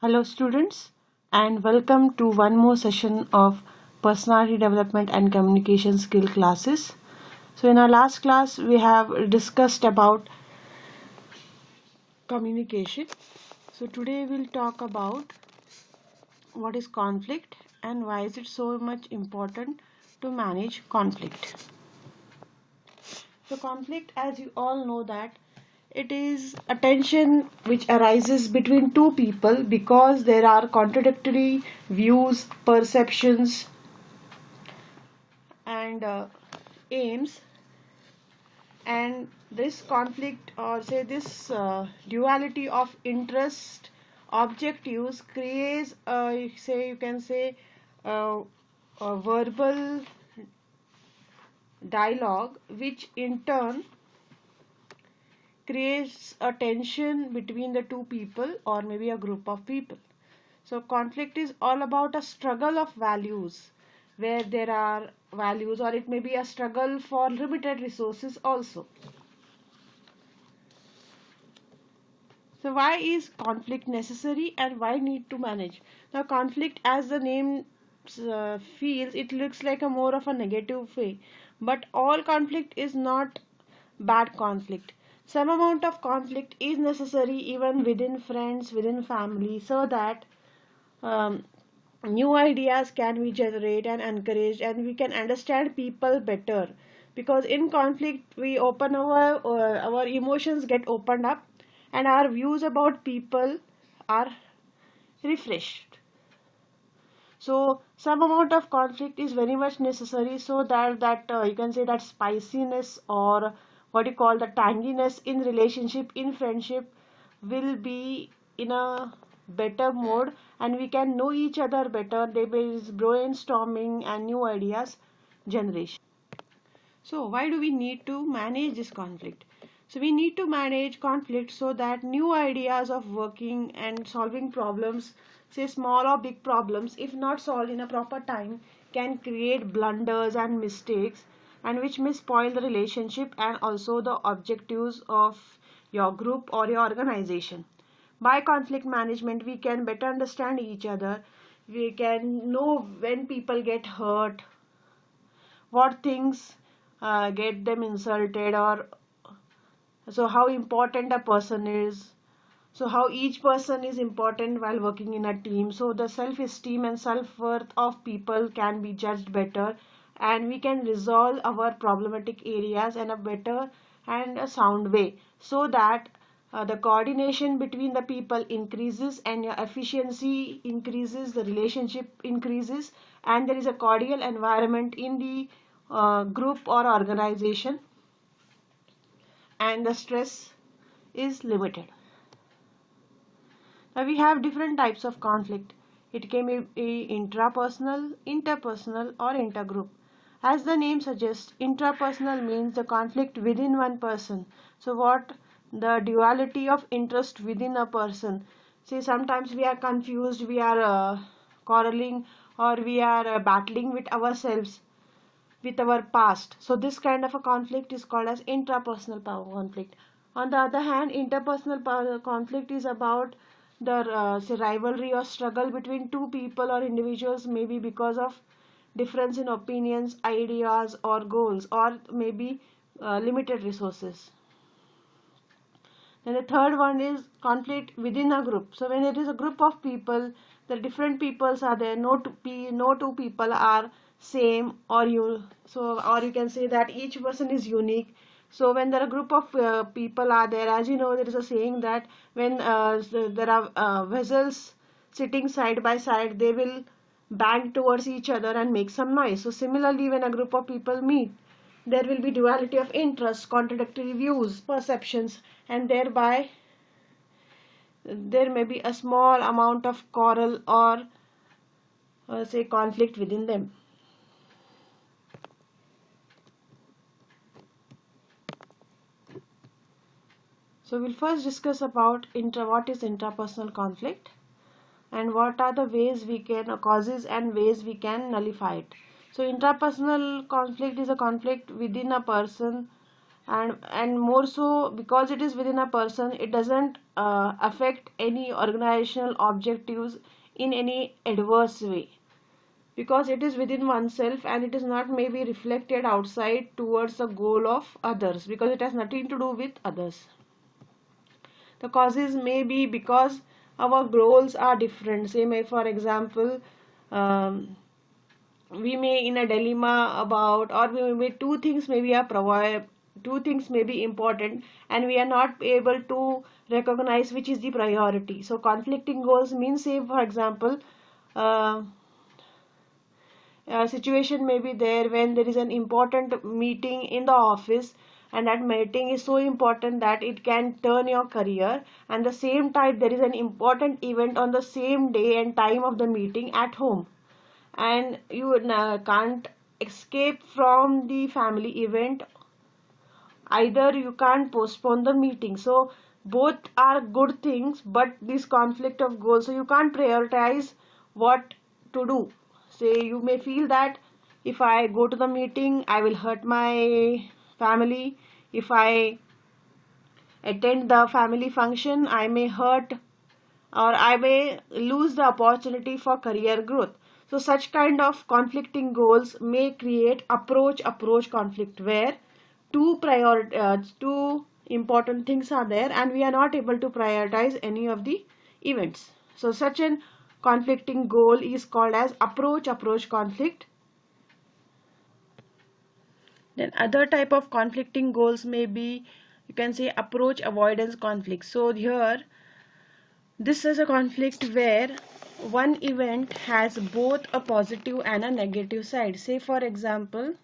Hello, students, and welcome to one more session of personality development and communication skill classes. So, in our last class, we have discussed about communication. So, today we'll talk about what is conflict and why is it so much important to manage conflict. So, conflict, as you all know, that it is a tension which arises between two people because there are contradictory views, perceptions, and aims, and this conflict, or say this duality of interest objectives, creates say you can say a verbal dialogue, which in turn creates a tension between the two people or maybe a group of people. So conflict is all about a struggle of values, where there are values, or it may be a struggle for limited resources also. So why is conflict necessary and why need to manage? Now conflict, as the name feels, it looks like a more of a negative way. But all conflict is not bad conflict. Some amount of conflict is necessary even within friends, within family, so that um, new ideas can be generated and encouraged, and we can understand people better, because in conflict we open our emotions get opened up, and our views about people are refreshed. So some amount of conflict is very much necessary, so that you can say that spiciness, or what you call the tanginess in relationship, in friendship, will be in a better mode, and we can know each other better. There is brainstorming and new ideas generation. So why do we need to manage this conflict? So we need to manage conflict so that new ideas of working and solving problems, say small or big problems, if not solved in a proper time, can create blunders and mistakes, and which may spoil the relationship and also the objectives of your group or your organization. By conflict management, we can better understand each other. We can know when people get hurt, what things get them insulted, or so how important a person is, so how each person is important while working in a team, so the self esteem and self worth of people can be judged better, and we can resolve our problematic areas in a better and a sound way, so that the coordination between the people increases and your efficiency increases, the relationship increases, and there is a cordial environment in the group or organization, and the stress is limited. Now we have different types of conflict. It can be intrapersonal, interpersonal, or intergroup. As the name suggests, intrapersonal means the conflict within one person. So what? The duality of interest within a person. See, sometimes we are confused, we are quarreling, or we are battling with ourselves, with our past. So this kind of a conflict is called as intrapersonal power conflict. On the other hand, interpersonal power conflict is about the say rivalry or struggle between two people or individuals, maybe because of difference in opinions, ideas, or goals, or maybe limited resources. Then the third one is conflict within a group. So when it is a group of people, the different peoples are there. No two people are same, or you, so or you can say that each person is unique. So when there are a group of people are there, as you know, there is a saying that when there are vessels sitting side by side, they will bang towards each other and make some noise. So similarly, when a group of people meet, there will be duality of interest, contradictory views, perceptions, and thereby there may be a small amount of quarrel, or say conflict within them. So we'll first discuss about what is intrapersonal conflict, and what are the ways we can, causes and ways we can nullify it. So intrapersonal conflict is a conflict within a person, and more so because it is within a person, it doesn't affect any organizational objectives in any adverse way, because it is within oneself and it is not maybe reflected outside towards the goal of others, because it has nothing to do with others. The causes may be because our goals are different. Say may for example, um, we may in a dilemma about, or we may two things maybe are provide, two things may be important and we are not able to recognize which is the priority. So conflicting goals means, say for example, uh, a situation may be there when there is an important meeting in the office, and that meeting is so important that it can turn your career, and the same time there is an important event on the same day and time of the meeting at home, and you can't escape from the family event, either you can't postpone the meeting. So both are good things, but this conflict of goals, so you can't prioritize what to do. Say you may feel that if I go to the meeting I will hurt my family, if I attend the family function I may hurt or I may lose the opportunity for career growth. So such kind of conflicting goals may create approach conflict, where two important things are there and we are not able to prioritize any of the events. So such an conflicting goal is called as approach conflict. Then other type of conflicting goals may be, you can say, approach avoidance conflict. So here this is a conflict where one event has both a positive and a negative side. Say for example,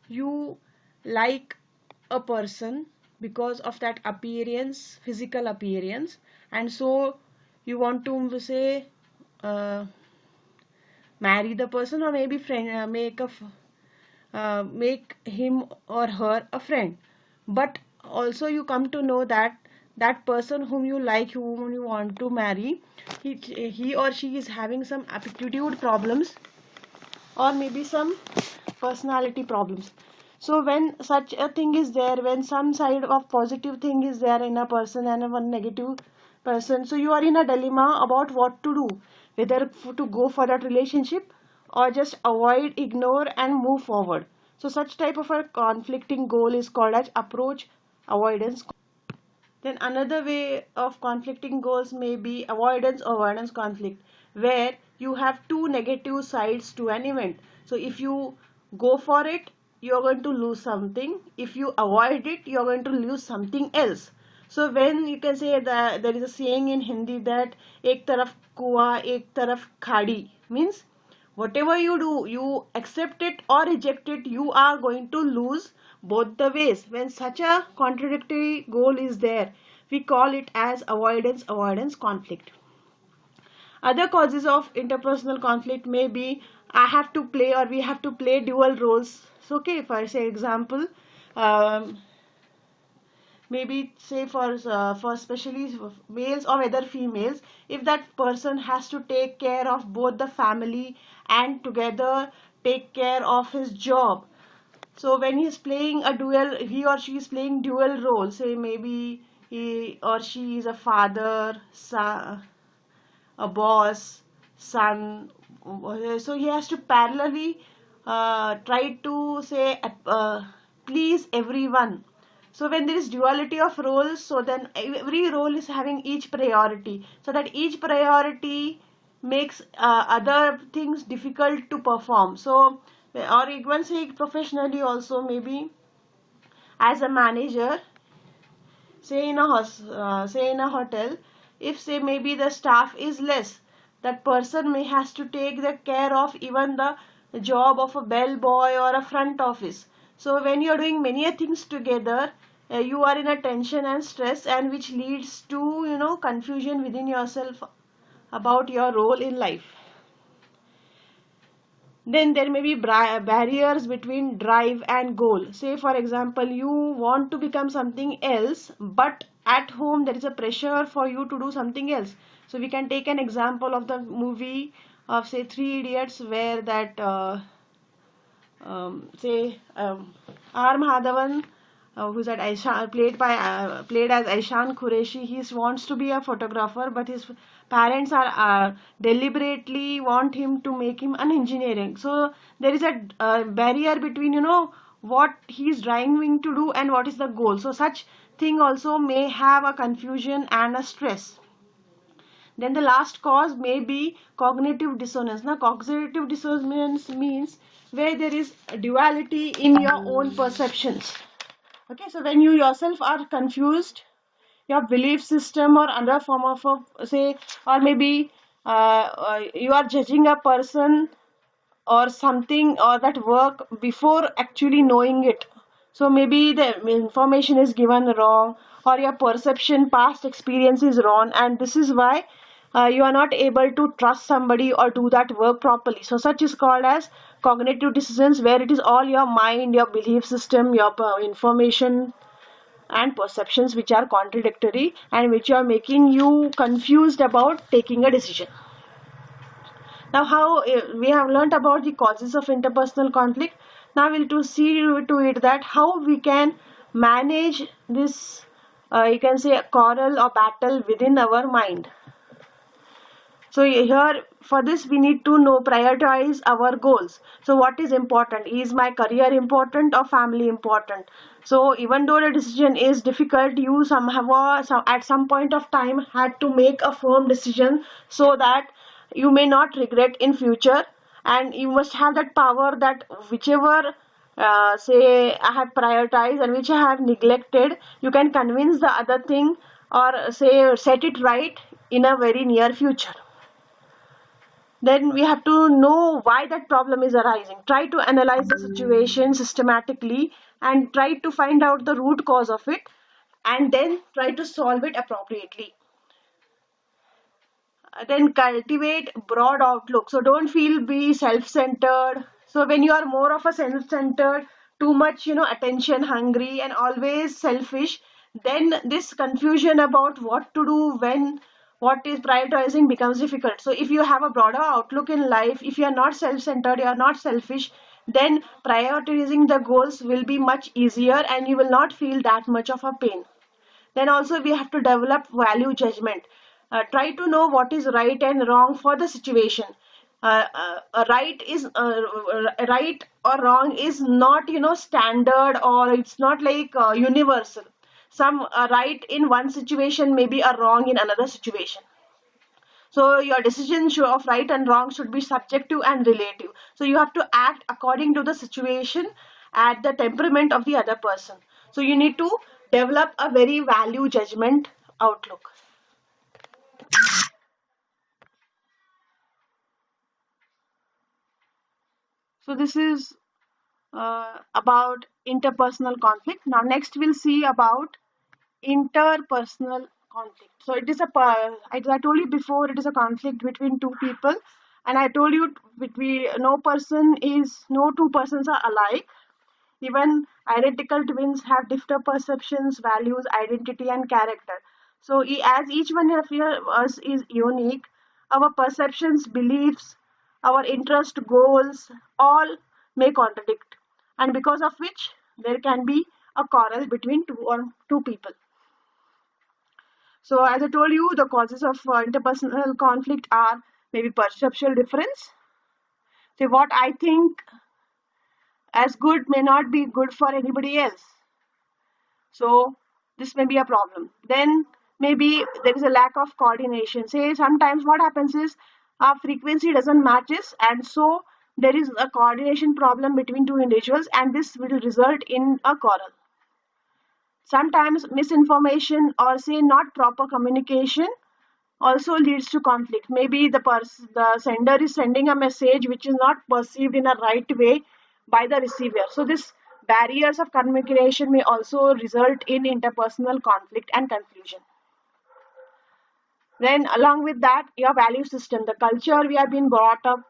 you like a person because of that appearance, physical appearance, and so you want to say uh, marry the person, or maybe friend, make him or her a friend. But also you come to know that that person whom you like, whom you want to marry, he or she is having some aptitude problems, or maybe some personality problems. So when such a thing is there, when some side of positive thing is there in a person and one negative person, so you are in a dilemma about what to do, whether to go for that relationship or just avoid, ignore and move forward. So such type of a conflicting goal is called as approach avoidance. Then another way of conflicting goals may be avoidance conflict, where you have two negative sides to an event. So if you go for it, you're going to lose something. If you avoid it, you're going to lose something else. So when you can say that there is a saying in Hindi that ek taraf kuwa ek taraf khadi, means whatever you do, you accept it or reject it, you are going to lose both the ways. When such a contradictory goal is there, we call it as avoidance conflict. Other causes of interpersonal conflict may be, I have to play or we have to play dual roles. So okay, if I say example, um, maybe say for especially males or whether females, if that person has to take care of both the family and together take care of his job. So when he's playing a dual, he or she is playing dual role, say maybe he or she is a father, son, a boss, son, so he has to parallelly try to say please everyone. So when there is duality of roles, so then every role is having each priority, so that each priority makes other things difficult to perform. So or even say professionally also, maybe as a manager, say in a say in a hotel, if say maybe the staff is less, that person may has to take the care of even the job of a bellboy or a front office. So when you are doing many things together, you are in a tension and stress, and which leads to confusion within yourself about your role in life. Then there may be barriers between drive and goal. Say for example, you want to become something else, but at home there is a pressure for you to do something else. So we can take an example of the movie of say Three Idiots, where that say R Madhavan who's at Aishan, played as Aishan Qureshi. He wants to be a photographer, but his parents are deliberately want him to make him an engineering. So there is a barrier between what he's driving to do and what is the goal. So such thing also may have a confusion and a stress. Then the last cause may be cognitive dissonance. Now, cognitive dissonance means where there is a duality in your own perceptions. Okay, so when you yourself are confused, your belief system or another form of say, or maybe you are judging a person or something or that work before actually knowing it. So maybe the information is given wrong, or your perception past experience is wrong, and this is why you are not able to trust somebody or do that work properly. So such is called as cognitive dissonance, where it is all your mind, your belief system, your information and perceptions which are contradictory and which are making you confused about taking a decision. Now, how we have learnt about the causes of interpersonal conflict. Now, we'll to see to it that how we can manage this, you can say, quarrel or battle within our mind. So here, for this, we need to know, prioritize our goals. So what is important? Is my career important or family important? So even though the decision is difficult, you somehow at some point of time had to make a firm decision so that you may not regret in future. And you must have that power that whichever say I have prioritized and which I have neglected, you can convince the other thing or say set it right in a very near future. Then we have to know why that problem is arising. Try to analyze the situation systematically and try to find out the root cause of it, and then try to solve it appropriately. Then cultivate broad outlook. So don't be self-centered. So when you are more of a self-centered, too much attention hungry and always selfish, then this confusion about what to do when what is prioritizing becomes difficult. So if you have a broader outlook in life, if you are not self-centered, you are not selfish, then prioritizing the goals will be much easier and you will not feel that much of a pain. Then also we have to develop value judgment. Try to know what is right and wrong for the situation. Right or wrong is not standard, or it's not like universal. Some right in one situation may be a wrong in another situation. So your decision of right and wrong should be subjective and relative. So you have to act according to the situation at the temperament of the other person. So you need to develop a very value judgment outlook. So this is about interpersonal conflict. Now next we'll see about interpersonal conflict. So it is as I told you before, it is a conflict between two people, and I told you between no two persons are alike. Even identical twins have different perceptions, values, identity, and character. So as each one of us is unique, our perceptions, beliefs, our interest, goals, all may contradict, and because of which there can be a quarrel between two people. So as I told you, the causes of interpersonal conflict are maybe perceptual difference. So what I think as good may not be good for anybody else. So this may be a problem. Then maybe there is a lack of coordination. Say sometimes what happens is our frequency doesn't matches, and so there is a coordination problem between two individuals, and this will result in a quarrel. Sometimes misinformation or say not proper communication also leads to conflict. Maybe the sender is sending a message which is not perceived in a right way by the receiver. So this barriers of communication may also result in interpersonal conflict and confusion. Then along with that, your value system, the culture we have been brought up,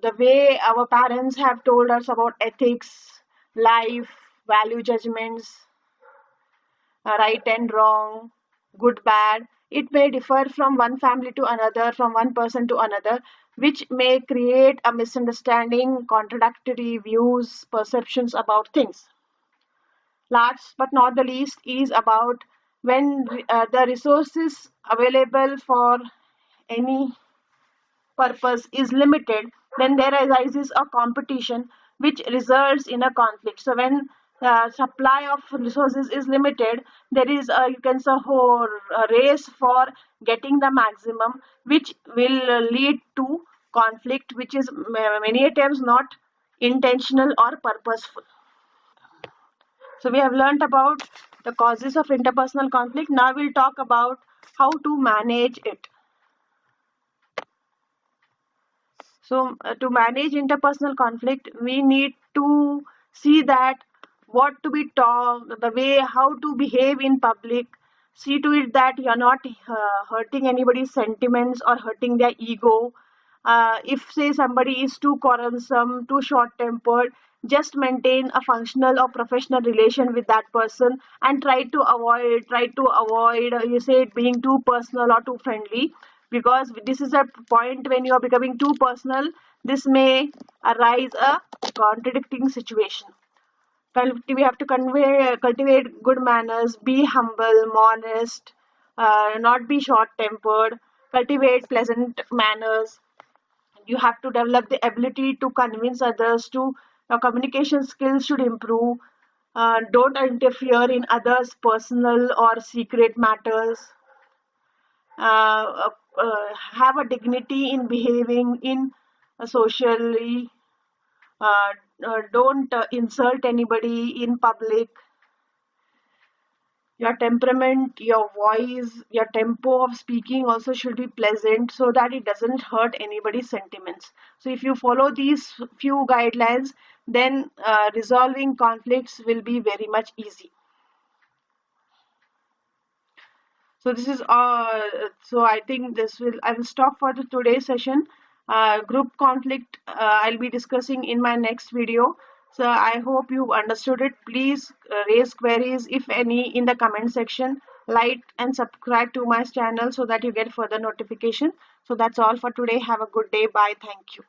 the way our parents have told us about ethics, life, value judgments, right and wrong, good, bad. It may differ from one family to another, from one person to another, which may create a misunderstanding, contradictory views, perceptions about things. Last but not the least is about when the resources available for any purpose is limited, then there arises a competition which results in a conflict. So when supply of resources is limited, there is a, you can say, whole race for getting the maximum, which will lead to conflict, which is many times not intentional or purposeful. So we have learnt about the causes of interpersonal conflict. Now we'll talk about how to manage it. So, to manage interpersonal conflict, we need to see that what to be taught, the way how to behave in public. See to it that you are not hurting anybody's sentiments or hurting their ego. If say somebody is too quarrelsome, too short-tempered, just maintain a functional or professional relation with that person and try to avoid you say it being too personal or too friendly, because this is a point when you are becoming too personal, this may arise a contradicting situation. We have to cultivate good manners, be humble, modest, not be short tempered, cultivate pleasant manners. You have to develop the ability to convince others to your communication skills should improve. Don't interfere in others personal or secret matters. Have a dignity in behaving in socially. uh, don't insult anybody in public. Your temperament, your voice, your tempo of speaking also should be pleasant so that it doesn't hurt anybody's sentiments. So if you follow these few guidelines, then resolving conflicts will be very much easy. So this is so I think this will I will stop for the today's session. Group conflict I'll be discussing in my next video. So I hope you understood it. Please raise queries if any in the comment section. Like and subscribe to my channel so that you get further notification. So that's all for today. Have a good day. Bye. Thank you.